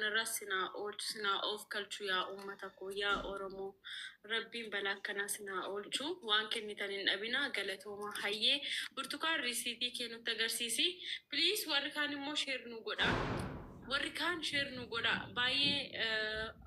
kanarasina olchina of culture ya ummata ko ya oromo rabbin balakana sina olchu waan kennitanin abina galatoma hayye burtukaan risiti kenu tagarsisi please warkan mo share nu goda warkan share nu goda baye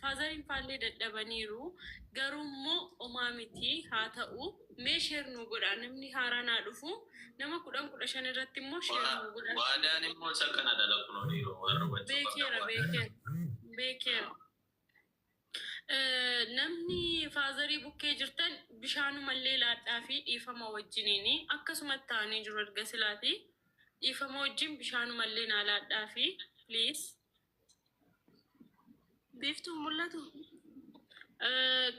fazarin falle dadabaniru garummo omamiti hata'u me share nu goda namni harana dufu nama kudan kudashan irratti mo share nu goda waadani mo sakana dalakuno diro warro beker namni fazari bukke jirtan bishanu malle laadhaa fi dhiifama wajjiniini akkasuma taane jiru erga silaati dhiifama wajjin bishanu malle na laadhaa fi please biftu mullatu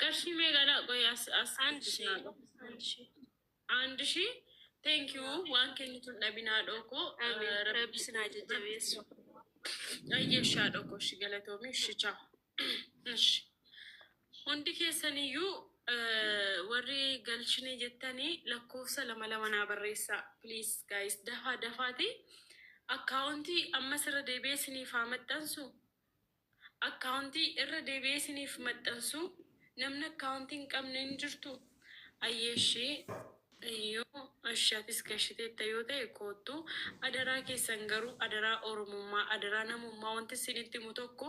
qarshi meegala qoyas andishi thank you waan kennitun dhabinaa dhoko rabbisna jajjabeessu ayyesha dhoko shigalatomi shicha ishi hundi keessaniyyuu warri galchine jettanii lakkoofsa lama naa barreessa please guys dafaati akkaawuntii ammas irra deebi'eesiniif haa maxxansu akkaawuntii irra deebi'eesiniif maxxansu namni akkaawuntii hin qabne hin jirtu ayyeeshee yoo ashaatis gashiteetta yoo ta'e koottu adaraa keessan garuu adaraa oromummaa adaraa namummaa wanti isinitti himu tokko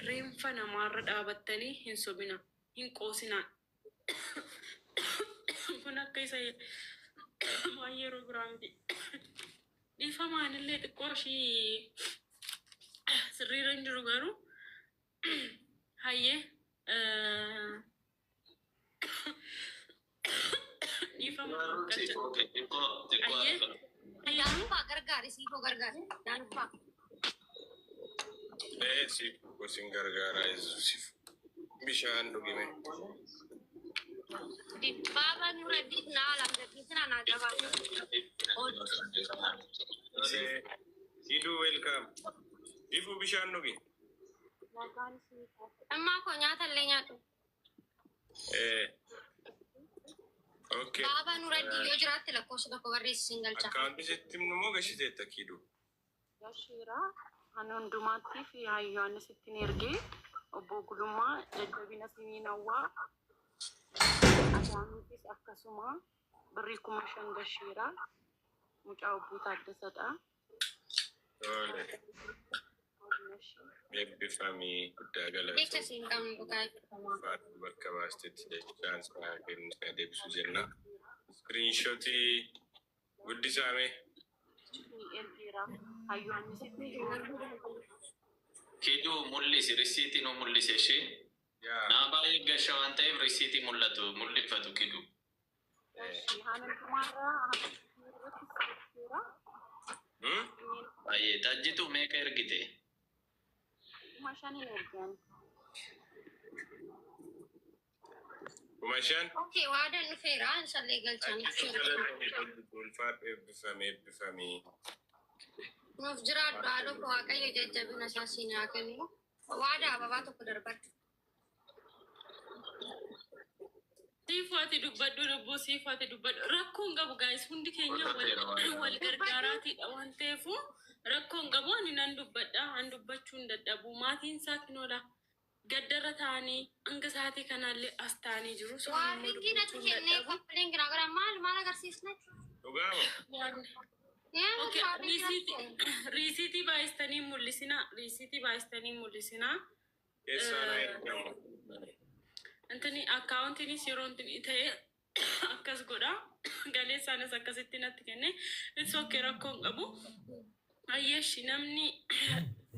reenfa namaarra dhaabattanii hin sobina hin qoosina kun akka isa yeroo biraa miti dhiifamaanillee xiqqoo ishii sirriirra hin jiru garuu hayyee Kusin gargara Yusuf bishan dugime di baba nuradit na alam dakitna na jaba Sidu welcome Ifu bishan dugi amma ko nyata le nyato okay baba nuradit yo jirate la kosa ko warri single cha account settim no gashite takidu yashira anon dumatti fi ayyaana sittin erge obbo Gulummaa jajjabina siniinawaa asaanitis akkasuma birrii 5,000 gashiira mucaa obbo Taaddasadha eebbifami guddaa galata bakka baastetti chance kennu deebisu jenna screenshot guddisaame kidu mul'isi risiti no mul'ise shi na baay'ee gasha waan ta'eef risiti mul'atu mul'ifatu kidu baay'ee tajjitu meeqa ergite kumashan okay waada nufeera insallee galchan ulfaat eebbifami nuuf jiraadhu haadha ko waaqayyo jajjabina isaasiin haa kennu waada ababaa tokko darbadhu siifati dubbadhu lubbuu siifati dubbadhu rakkoon qabu guys hundi keenya wal gargaaraatiidha waan ta'eefu rakkoon qabu ani nan dubbadha an dubbachuun dadhabu maatiin isaa kinoodha gaddara ta'anii hanga sa'aatii kanaallee as ta'anii jiru waa linkii natti kennee koppiliin giraagara maal agarsiisne okay risiti baay'istanii mul'isina antani accountini sirontini ta'e akkas godha galeessaanis akkasitti natti kenne it's okay rakkoon qabu ayyeeshi namni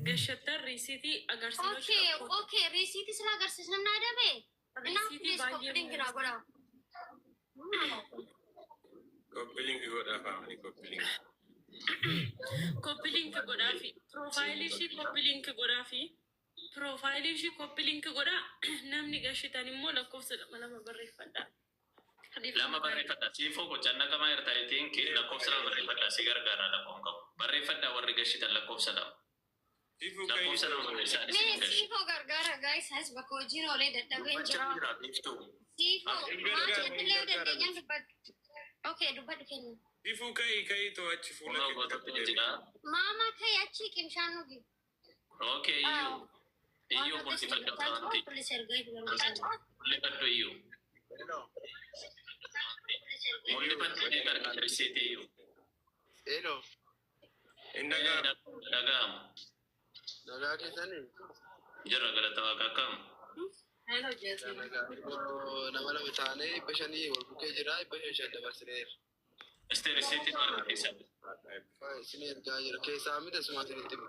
gashattar risiti agarsiisa okay risiti sila agarsiisna na dabe risiti koppiliin giraagara koppiliin godha family koppiliin godha fi profailii shi koppiliin godha namni gashitan immoo lakkoofsa lama barreeffadha siifoo gochanna kama irtaayitiin ki lakkoofsa lama barreeffadha si gargaara lakkoon qabu barreeffadha warri gashitan lakkoofsa lama siifoo gargaara guys has bakka hojiin olee dadhabeen jira siifoo maatiillee dandeenyaan dubbadhu okay dubbadhu kennu siifoo kai to'achi fuula mama kai achi qimshaan nugi okay Iyo mul'ifadhu akaawuntii. Mul'ifadhu iyyuu. Mul'ifadhu gargaara risiitii iyyuu. Hello. Dhaga'amu. Nagaa keessanii? Jirra galata waaqa akkam. Nama lama taanee bashanii wal bukkee jira bashan dabarsineera. Este risiitiin warra keessaa. Isin ergaa jira keessaa miti asuma isinitti himu.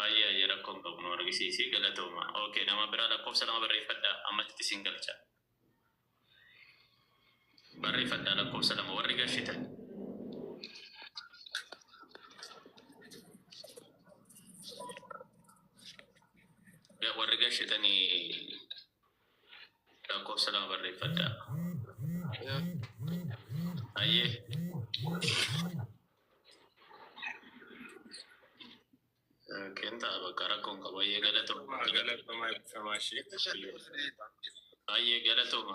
Ayyaa rakkoon qabu nu argisiisi galatooma. Okay, nama biraa lakkoofsa lama barreeffadhaa ammatti isin galcha. Barreeffadhaa lakkoofsa lama warri gashitan. Warri gashitanii lakkoofsa lama barreeffadhaa. Ayyee. Kenta bakka rakkoon qabu ayyee galatooma. Ayyee galatooma.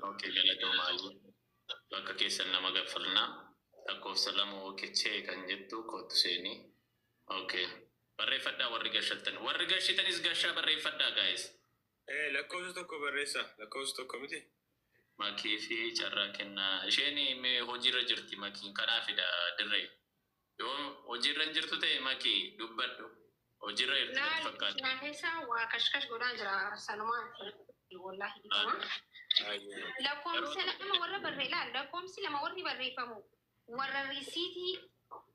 Okay, galatooma ayyee. Bakka keessan nama gaffalnaa. Lakkoofsa lama ookechee kan jettu kootu seenii. Okay. Barreeffadhaa warri gashatan. Warri gashitanis gashaa barreeffadhaa guys. Lakkoofsa tokko barreessa. Lakkoofsa tokko miti. Makii fi carraa kennaa. Isheen hojiirra jirti makiin kanaafidha dirree. Yoo hojiirra jirtu ta'e makii dubbadhu. Hojiirra jirtu fakkaata. Naanneessa waa kashkash godhaa jira sanumaa wallahi. Lakkoomsi lama warra barreeffama. Lakkoomsi lama warri barreeffamu. Warra risiitii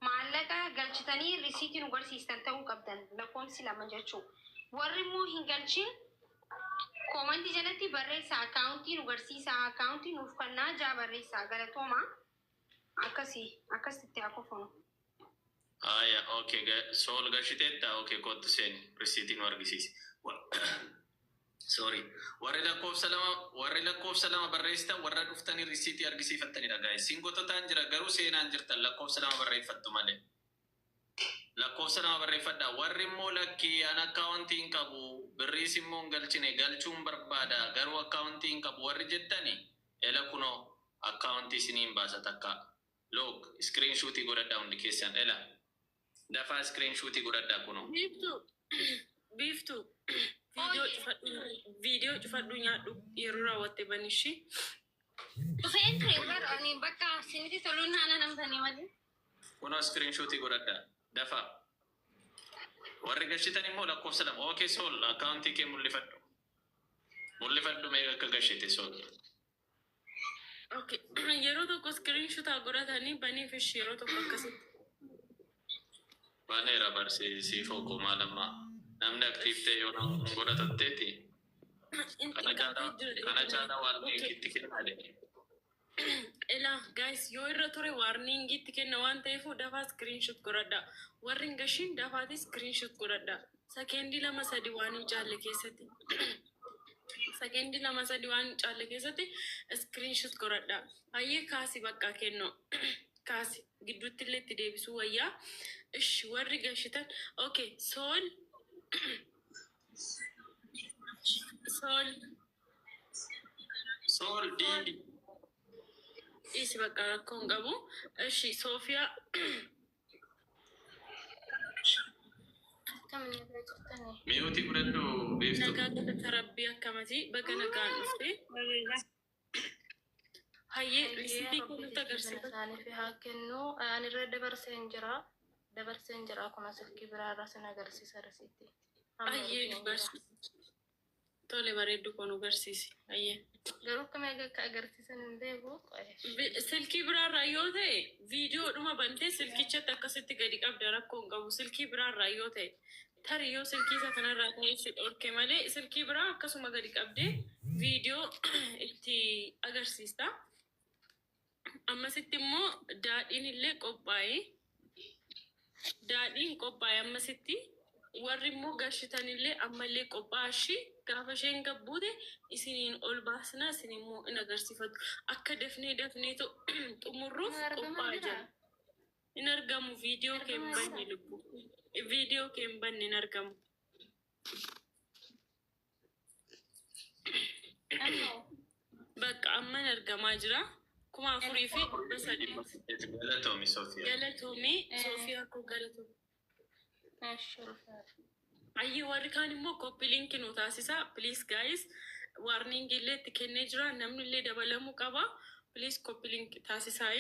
maallaqa galchitanii risiitii nu garsiistan ta'uu qabdan. Lakkoomsi lama jechuun. Warri immoo hin galchin koomantii jalatti barreessaa akaawuntii nu garsiisa akaawuntii nuuf kannaa jaa barreessaa galatooma akkasitti hafuufunu. Aya, okay, sool gashiteetta, okay, kootu seeni risiitii nu argisiisi. Sorry. Warri lakkoofsa lama barreessitan warra dhuftanii risiitii argisiifattanidha guys. Singototaan jira garuu seenaan jirtan lakkoofsa lama barreeffattu malee. Lakkoofsa lama barreeffadhaa. Warri immoo lakkii an akaawuntii hin qabu birriis immoo hin galchine galchuun barbaada garuu akaawuntii hin qabu warri jettani ela kunoo akaawuntii isiniin baasa takka. Look, screenshotii godhadhaa hundi keessan ela. Dafaa screenshotii godhadhaa kunoo. Biiftuu. Video cufadhu nyaadhu yeroo raawwatte banishi. Dhufeen ture barani bakka siniti toluun haala namtanii malee. Kunoo screenshotii godhadhaa. Dafaa. Warri gashitan immoo lakkoofsa lama. Okay, sool akaawuntii kee mul'ifadhu. Mul'ifadhu mee akka gashite sool. Okay, yeroo tokko screenshotaa godhatanii baniif ishi yeroo tokko akkasitti. Baneera barsiisii fookoo maalammaa. Namni aktiif ta'e yoo godhatatteeti. Kana caalaa waarningiitti kennaa deeme. Ela guys yoo irra ture waarningiitti kenna waan ta'eefu dafaa screenshot godhadhaa. Warri hin gashiin dafaati screenshot godhadhaa. Sekeendii 2-3 waan hin caalle keessatti. Sekeendii 2-3 waan hin caalle keessatti screenshot godhadhaa. Ayyee kaasi bakka kenno. Kaasi gidduutti illee itti deebisuu wayyaa. Ish warri gashitan. Okay, sool. Sool diidi. Isi bakka rakkoon qabu. Ishi Soofiyaa. Mi'ooti godhadhu beeftu. Nagaa galata rabbii akkamati bakka nagaan dhufte. Hayyee risiitii kunuuta agarsiisa. Fi haa kennu anirra dabarseen jira kun asirki biraarra sin agarsiisa risiitii. Hayyee tole bareeddu kun agarsiisi. Hayyee. Garuu akkamitti akka agarsiisan hin beeku. Silkii biraarraa yoo ta'e viidiyoodhuma bantee silkichatti akkasitti gadi qabda rakkoon qabu. Silkii biraarraa yoo ta'e tarii yoo silkii isa kanarraa ta'e si dhorke malee silkii biraa akkasuma gadi qabdee viidiyoo itti agarsiista. Ammasitti immoo daadhiin illee qophaa'ee. Daadhiin qophaa'ee ammasitti warri immoo gashitan illee ammallee qophaa'ashi gaafa isheen gabbuute isiniin ol baasna isin immoo in agarsiifatu akka dafneetu xumurruuf qophaa'aa jira. In argamu viidiyoo kee hin banne lubbu. Viidiyoo kee hin banne in argamu. Bakka amma in argamaa jira. 4,000 Galatoomi Soofiyaa. Galatoomi Soofiyaa koo galatoomi. Ayyi warri kaan immoo koppii linkii nu taasisa. Please guys, warning illee itti kennee jira. Namni illee dabalamuu qaba. Please koppii linkii taasisaa.